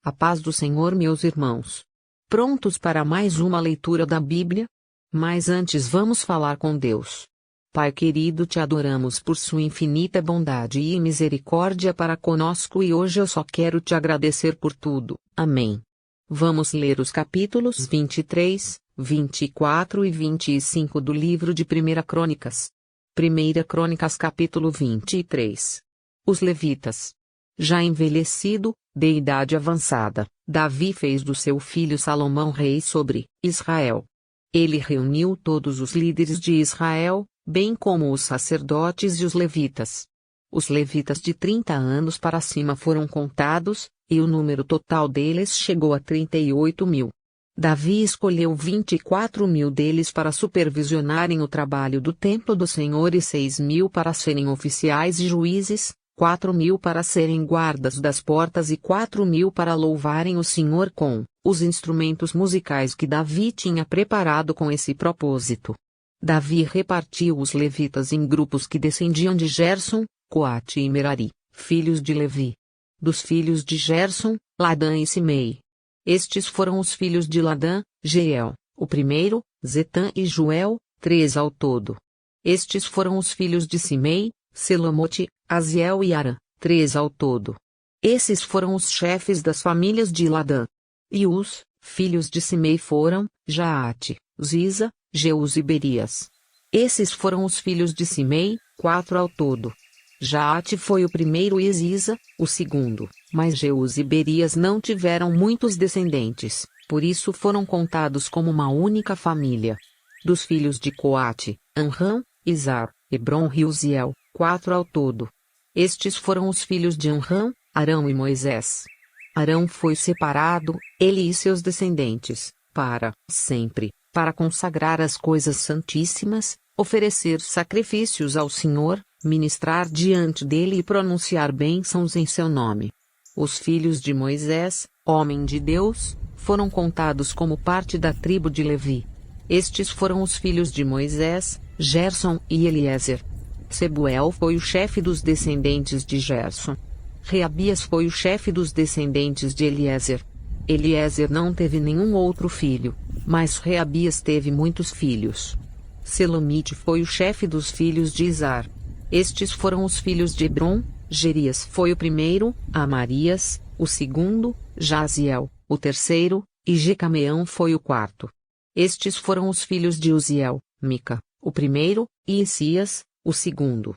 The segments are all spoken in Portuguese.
A paz do Senhor, meus irmãos. Prontos para mais uma leitura da Bíblia? Mas antes vamos falar com Deus. Pai querido, te adoramos por sua infinita bondade e misericórdia para conosco e hoje eu só quero te agradecer por tudo. Amém. Vamos ler os capítulos 23, 24 e 25 do livro de 1 Crônicas. 1 Crônicas capítulo 23. Os levitas. Já envelhecido, de idade avançada, Davi fez do seu filho Salomão rei sobre Israel. Ele reuniu todos os líderes de Israel, bem como os sacerdotes e os levitas. Os levitas de 30 anos para cima foram contados, e o número total deles chegou a 38.000. Davi escolheu 24.000 deles para supervisionarem o trabalho do templo do Senhor e 6.000 para serem oficiais e juízes, 4.000 para serem guardas das portas e 4.000 para louvarem o Senhor com os instrumentos musicais que Davi tinha preparado com esse propósito. Davi repartiu os levitas em grupos que descendiam de Gerson, Coate e Merari, filhos de Levi. Dos filhos de Gerson, Ladã e Simei. Estes foram os filhos de Ladã, Jeiel, o primeiro, Zetã e Joel, 3 ao todo. Estes foram os filhos de Simei, Selomote, Aziel e Arã, 3 ao todo. Esses foram os chefes das famílias de Ladã. E os filhos de Simei foram, Jaate, Ziza, Jeus e Berias. Esses foram os filhos de Simei, 4 ao todo. Jaate foi o primeiro e Ziza, o segundo, mas Jeus e Berias não tiveram muitos descendentes, por isso foram contados como uma única família. Dos filhos de Coate, Amram, Izar, Hebron e Uziel, 4 ao todo. Estes foram os filhos de Amram, Arão e Moisés. Arão foi separado, ele e seus descendentes, para sempre, para consagrar as coisas santíssimas, oferecer sacrifícios ao Senhor, ministrar diante dele e pronunciar bênçãos em seu nome. Os filhos de Moisés, homem de Deus, foram contados como parte da tribo de Levi. Estes foram os filhos de Moisés, Gerson e Eliezer. Sebuel foi o chefe dos descendentes de Gerson. Reabias foi o chefe dos descendentes de Eliezer. Eliezer não teve nenhum outro filho, mas Reabias teve muitos filhos. Selomite foi o chefe dos filhos de Izar. Estes foram os filhos de Hebron, Jerias foi o primeiro, Amarias, o segundo, Jaziel, o terceiro, e Jecameão foi o quarto. Estes foram os filhos de Uziel, Mica, o primeiro, e Isias, o segundo.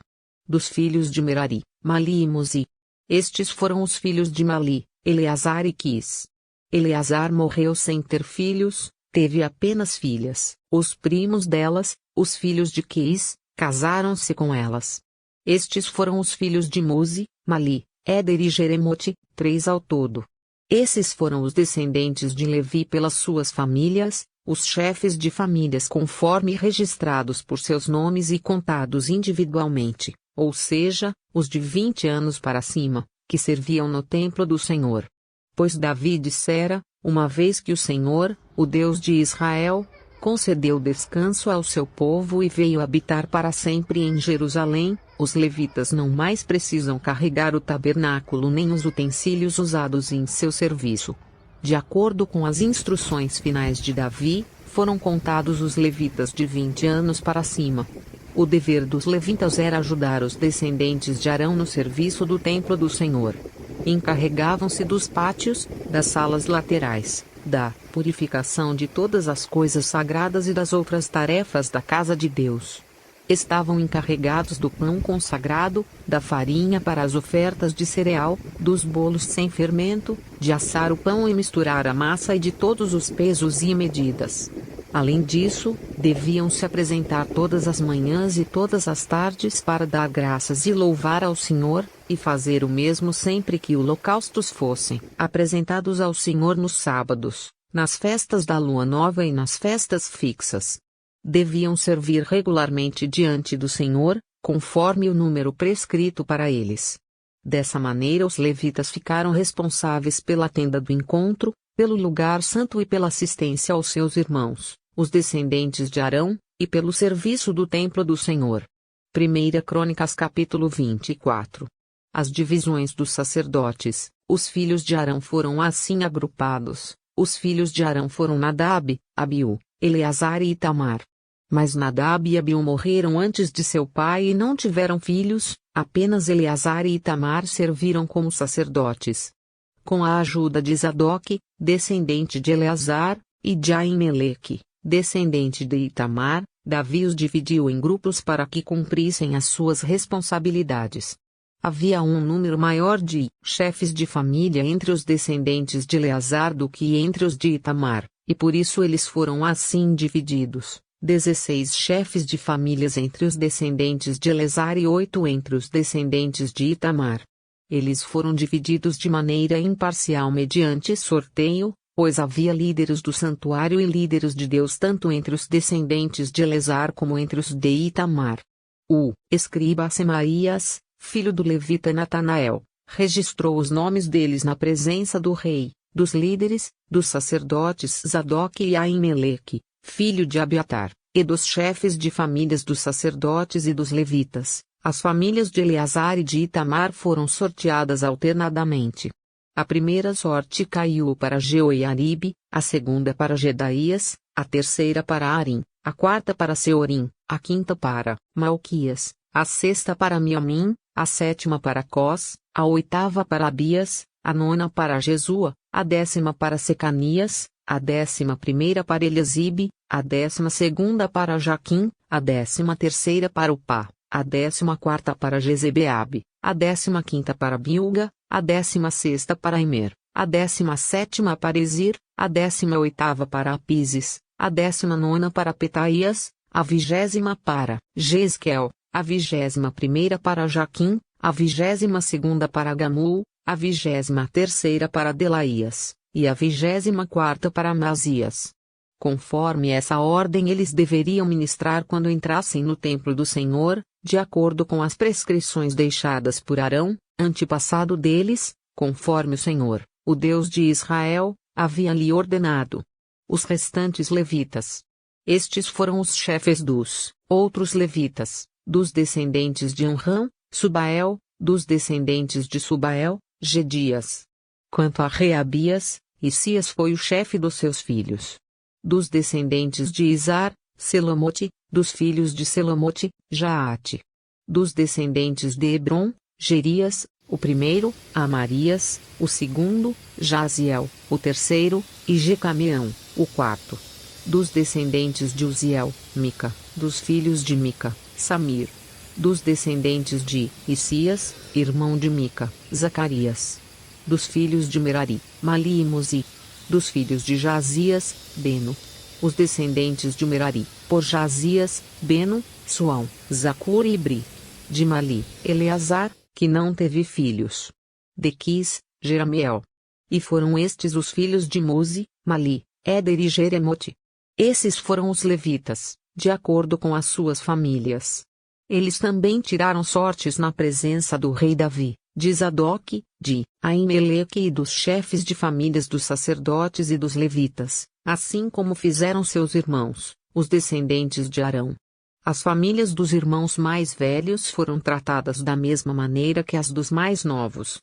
Dos filhos de Merari, Mali e Muzi. Estes foram os filhos de Mali, Eleazar e Quis. Eleazar morreu sem ter filhos, teve apenas filhas. Os primos delas, os filhos de Quis, casaram-se com elas. Estes foram os filhos de Muzi, Mali, Éder e Jeremote, 3 ao todo. Esses foram os descendentes de Levi pelas suas famílias, os chefes de famílias conforme registrados por seus nomes e contados individualmente, ou seja, os de 20 anos para cima, que serviam no templo do Senhor. Pois Davi dissera, uma vez que o Senhor, o Deus de Israel, concedeu descanso ao seu povo e veio habitar para sempre em Jerusalém, os levitas não mais precisam carregar o tabernáculo nem os utensílios usados em seu serviço. De acordo com as instruções finais de Davi, foram contados os levitas de 20 anos para cima. O dever dos levitas era ajudar os descendentes de Arão no serviço do templo do Senhor. Encarregavam-se dos pátios, das salas laterais, da purificação de todas as coisas sagradas e das outras tarefas da casa de Deus. Estavam encarregados do pão consagrado, da farinha para as ofertas de cereal, dos bolos sem fermento, de assar o pão e misturar a massa e de todos os pesos e medidas. Além disso, deviam se apresentar todas as manhãs e todas as tardes para dar graças e louvar ao Senhor, e fazer o mesmo sempre que holocaustos fossem apresentados ao Senhor nos sábados, nas festas da lua nova e nas festas fixas. Deviam servir regularmente diante do Senhor, conforme o número prescrito para eles. Dessa maneira os levitas ficaram responsáveis pela tenda do encontro, pelo lugar santo e pela assistência aos seus irmãos, os descendentes de Arão, e pelo serviço do templo do Senhor. 1 Crônicas capítulo 24. As divisões dos sacerdotes. Os filhos de Arão foram assim agrupados. Os filhos de Arão foram Nadab, Abiú, Eleazar e Itamar. Mas Nadab e Abiú morreram antes de seu pai e não tiveram filhos, apenas Eleazar e Itamar serviram como sacerdotes. Com a ajuda de Zadok, descendente de Eleazar, e de Aimeleque, descendente de Itamar, Davi os dividiu em grupos para que cumprissem as suas responsabilidades. Havia um número maior de chefes de família entre os descendentes de Eleazar do que entre os de Itamar, e por isso eles foram assim divididos: 16 chefes de famílias entre os descendentes de Eleazar e 8 entre os descendentes de Itamar. Eles foram divididos de maneira imparcial mediante sorteio, pois havia líderes do santuário e líderes de Deus tanto entre os descendentes de Eleazar como entre os de Itamar. O escriba Semaías, filho do levita Natanael, registrou os nomes deles na presença do rei, dos líderes, dos sacerdotes Zadok e Aimeleque, filho de Abiatar, e dos chefes de famílias dos sacerdotes e dos levitas. As famílias de Eleazar e de Itamar foram sorteadas alternadamente. A primeira sorte caiu para Jeoiaribe, a segunda para Jedaías, a terceira para Arim, a quarta para Seorim, a quinta para Malquias, a sexta para Miamim, a sétima para Cós, a oitava para Abias, a nona para Jesua, a 10ª para Secanias, a 11ª para Eliasibe, a 12ª para Jaquim, a 13ª para Upá, a 14ª para Jezebeabe, a 15ª para Bilga, a 16ª para Imer, a 17ª para Ezir, a 18ª para Apises, a 19ª para Petaias, a 20ª para Jezquel, a 21ª para Jaquim, a 22ª para Gamul, a 23ª para Delaías, e a 24ª para Amazias. Conforme essa ordem eles deveriam ministrar quando entrassem no templo do Senhor, de acordo com as prescrições deixadas por Arão, antepassado deles, conforme o Senhor, o Deus de Israel, havia lhe ordenado. Os restantes levitas. Estes foram os chefes dos outros levitas, dos descendentes de Amram, Subael, dos descendentes de Subael, Gedias. Quanto a Reabias, Isias foi o chefe dos seus filhos. Dos descendentes de Izar, Selomote, dos filhos de Selomote, Jaate. Dos descendentes de Hebron, Gerias, o primeiro, Amarias, o segundo, Jaziel, o terceiro, e Jecameão, o quarto. Dos descendentes de Uziel, Mica, dos filhos de Mica, Samir. Dos descendentes de Isias, irmão de Mica, Zacarias. Dos filhos de Merari, Mali e Muzi. Dos filhos de Jazias, Beno. Os descendentes de Merari, por Jazias, Beno, Suão, Zacur e Ibri. De Mali, Eleazar, que não teve filhos. De Quis, Jeramiel. E foram estes os filhos de Muzi, Mali, Éder e Jeremote. Esses foram os levitas, de acordo com as suas famílias. Eles também tiraram sortes na presença do rei Davi, de Zadok, de Aimeleque e dos chefes de famílias dos sacerdotes e dos levitas, assim como fizeram seus irmãos, os descendentes de Arão. As famílias dos irmãos mais velhos foram tratadas da mesma maneira que as dos mais novos.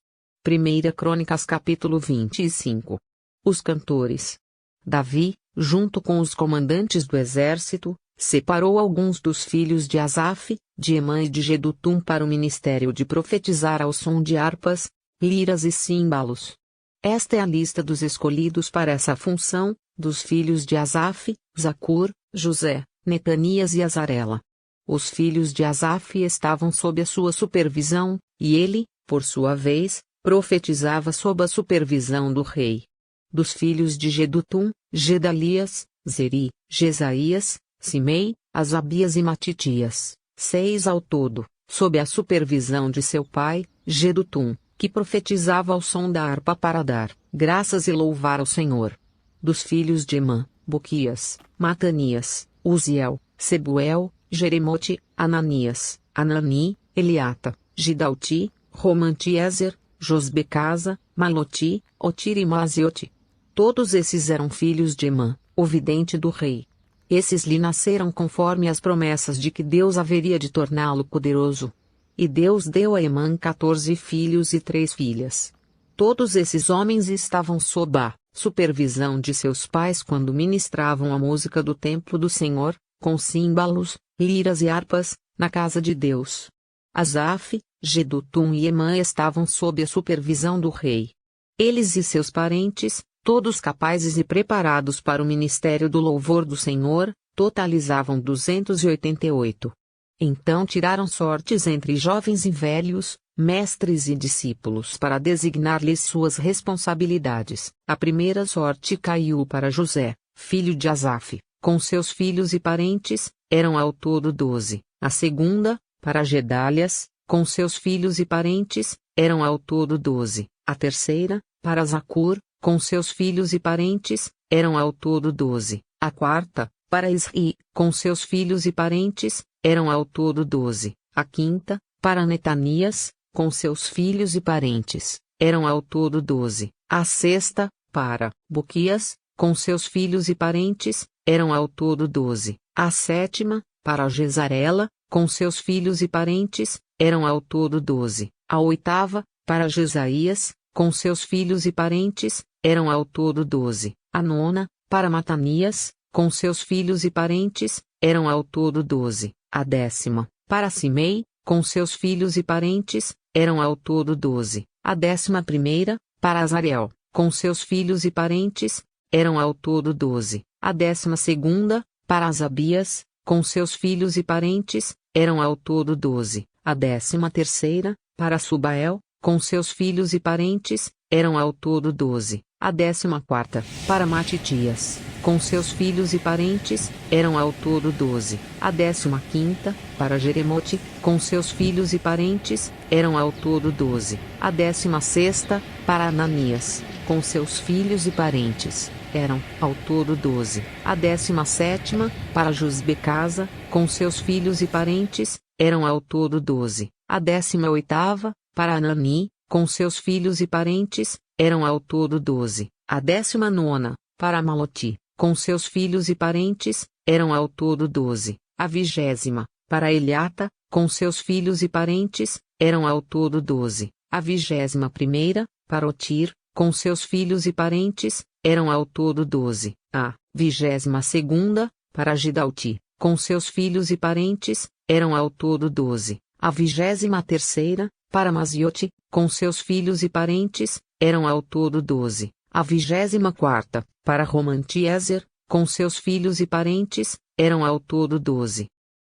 1 Crônicas capítulo 25. Os cantores. Davi, junto com os comandantes do exército, separou alguns dos filhos de Asaf, de Emã e de Jedutum para o ministério de profetizar ao som de harpas, liras e címbalos. Esta é a lista dos escolhidos para essa função, dos filhos de Asaf, Zacur, José, Netanias e Azarela. Os filhos de Asaf estavam sob a sua supervisão, e ele, por sua vez, profetizava sob a supervisão do rei. Dos filhos de Jedutum, Gedalias, Zeri, Jesaías, Simei, Asabias e Matitias, 6 ao todo, sob a supervisão de seu pai, Jedutum, que profetizava ao som da harpa para dar graças e louvar ao Senhor. Dos filhos de Emã, Boquias, Matanias, Uziel, Sebuel, Jeremote, Ananias, Anani, Eliata, Gidalti, Romantiezer, Josbecasa, Maloti, Otir e Maziote. Todos esses eram filhos de Emã, o vidente do rei. Esses lhe nasceram conforme as promessas de que Deus haveria de torná-lo poderoso. E Deus deu a Emã 14 filhos e 3 filhas. Todos esses homens estavam sob a supervisão de seus pais quando ministravam a música do templo do Senhor, com símbolos, liras e harpas, na casa de Deus. Asaf, Jedutum e Emã estavam sob a supervisão do rei. Eles e seus parentes, todos capazes e preparados para o ministério do louvor do Senhor, totalizavam 288. Então tiraram sortes entre jovens e velhos, mestres e discípulos para designar-lhes suas responsabilidades. A primeira sorte caiu para José, filho de Asaf, com seus filhos e parentes, eram ao todo 12. A segunda, para Gedalias, com seus filhos e parentes, eram ao todo 12. A terceira, para Zacur, com seus filhos e parentes, eram ao todo 12. A quarta, para Isri, com seus filhos e parentes, eram ao todo 12. A quinta, para Netanias, com seus filhos e parentes, eram ao todo 12. A sexta, para Boquias, com seus filhos e parentes, eram ao todo 12. A sétima, para Jezarela, com seus filhos e parentes, eram ao todo 12. A oitava, para Jesaías, com seus filhos e parentes, eram ao todo 12. A nona, para Matanias, com seus filhos e parentes, eram ao todo 12. A décima, para Simei, com seus filhos e parentes, eram ao todo 12. A 11ª, para Azarel, com seus filhos e parentes, eram ao todo 12. A 12ª, para Asabias, com seus filhos e parentes, eram ao todo 12. A 13ª, para Subael, com seus filhos e parentes, eram ao todo 12. A 14ª, para Matitias, com seus filhos e parentes, eram ao todo 12. A 15ª, para Jeremote, com seus filhos e parentes, eram ao todo 12. A 16ª, para Ananias, com seus filhos e parentes, eram, ao todo 12. A 17ª, para Josbecasa, com seus filhos e parentes, eram ao todo 12. A 18ª, para Anani, com seus filhos e parentes, eram ao todo 12. A 19ª, para Maloti, com seus filhos e parentes, eram ao todo 12. A 20ª, para Eliata, com seus filhos e parentes, eram ao todo 12. A 21ª, para Otir, com seus filhos e parentes, eram ao todo 12. A 22ª, para Gidalti, com seus filhos e parentes, eram ao todo 12. A 23ª, para Maziote, com seus filhos e parentes, eram ao todo 12. A 24ª, para Romantiezer, com seus filhos e parentes, eram ao todo 12.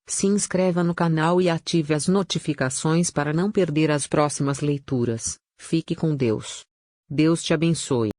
Se inscreva no canal e ative as notificações para não perder as próximas leituras. Fique com Deus. Deus te abençoe.